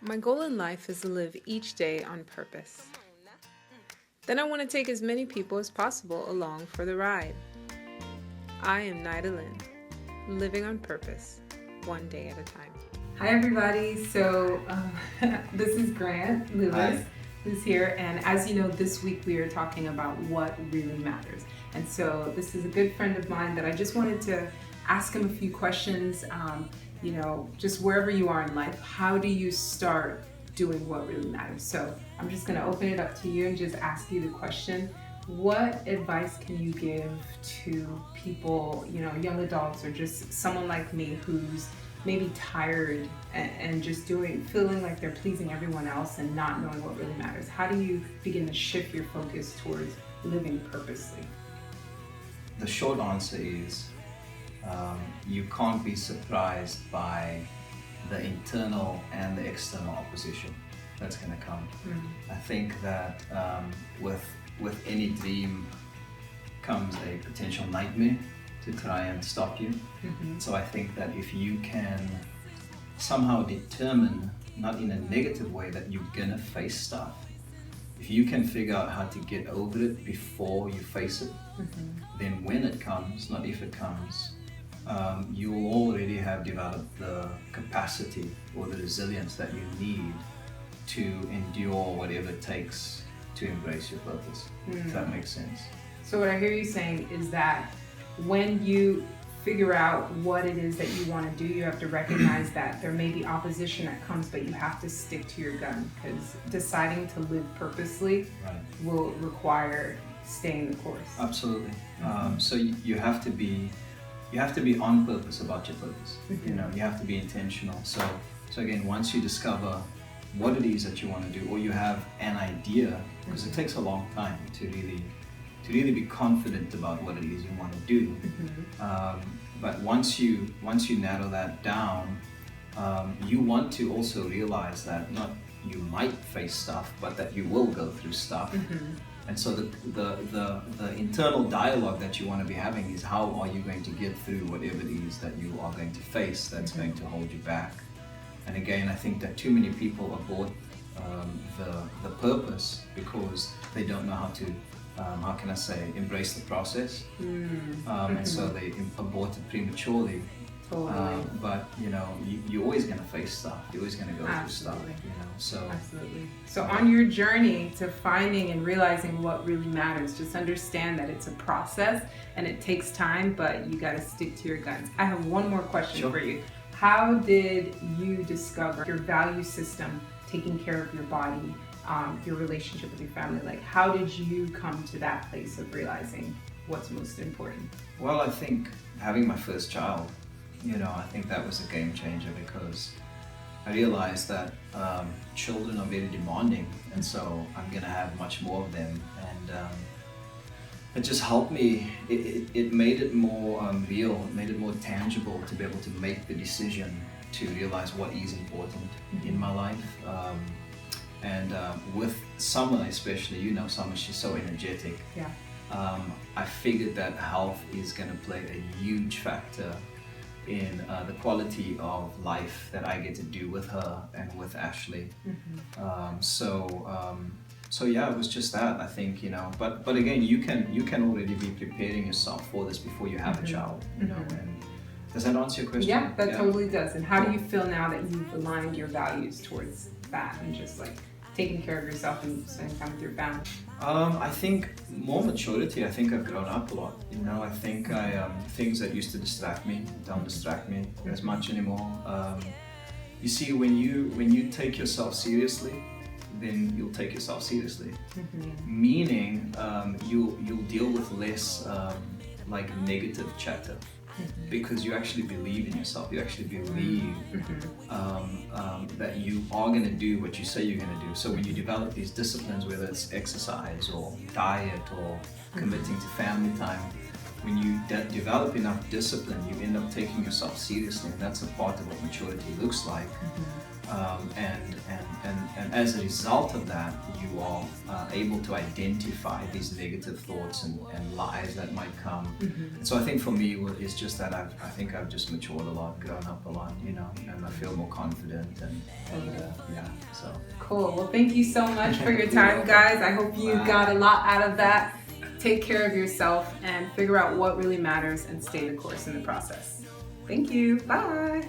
My goal in life is to live each day on purpose. Then I want to take as many people as possible along for the ride. I am Naida Lynn, living on purpose, one day at a time. Hi everybody, so this is Grant Lewis who's here, and as you know, this week we are talking about what really matters. And so this is a good friend of mine that I just wanted to ask him a few questions. Just wherever you are in life, how do you start doing what really matters? So I'm just going to open it up to you and just ask you the question: what advice can you give to people, young adults, or just someone like me who's maybe tired and just feeling like they're pleasing everyone else and not knowing what really matters? How do you begin to shift your focus towards living purposely? The short answer is you can't be surprised by the internal and the external opposition that's going to come. I think that with any dream comes a potential nightmare to try and stop you. So I think that if you can somehow determine, not in a negative way, that you're gonna face stuff, if you can figure out how to get over it before you face it, then when it comes, not if it comes, you will already have developed the capacity or the resilience that you need to endure whatever it takes to embrace your purpose, if that makes sense. So what I hear you saying is that when you figure out what it is that you want to do, you have to recognize that there may be opposition that comes, but you have to stick to your gun, because deciding to live purposely will require staying the course. Absolutely. So you have to be on purpose about your purpose. You have to be intentional. So again, once you discover what it is that you want to do, or you have an idea, because it takes a long time to really be confident about what it is you want to do. But once you narrow that down, you want to also realize that not you might face stuff, but that you will go through stuff. And so the internal dialogue that you want to be having is, how are you going to get through whatever it is that you are going to face that's going to hold you back. And again, I think that too many people abort the purpose because they don't know how to embrace the process. And so they abort it prematurely. Totally. But you're always going to face stuff. You're always going to go through stuff. Absolutely. So on your journey to finding and realizing what really matters, just understand that it's a process and it takes time, but you got to stick to your guns. I have one more question for you. How did you discover your value system, taking care of your body, your relationship with your family? Like, how did you come to that place of realizing what's most important? Well, I think having my first child, I think that was a game changer, because I realized that children are very demanding, and so I'm going to have much more of them. And it just helped me. It made it more real, it made it more tangible to be able to make the decision to realize what is important in my life. And with Summer especially, Summer, she's so energetic. I figured that health is going to play a huge factor in the quality of life that I get to do with her and with Ashley. So yeah, it was just that, I think, but again, you can already be preparing yourself for this before you have a child, and does that answer your question? Yeah, that totally does. And how do you feel now that you've aligned your values towards that and just like taking care of yourself and spending time with your family? I think more maturity. I think I've grown up a lot. I think things that used to distract me don't distract me as much anymore. You see, when you take yourself seriously, then you'll take yourself seriously. Meaning, you'll deal with less like negative chatter. Because you actually believe in yourself, you actually believe that you are going to do what you say you're going to do. So when you develop these disciplines, whether it's exercise or diet or committing to family time, when you develop enough discipline, you end up taking yourself seriously, and that's a part of what maturity looks like. And as a result of that, you are able to identify these negative thoughts and lies that might come. And so I think for me, it's just that I think I've just matured a lot, grown up a lot, and I feel more confident. And So Cool. Well, thank you so much for your time, guys. I hope you got a lot out of that. Take care of yourself and figure out what really matters and stay the course in the process. Thank you. Bye.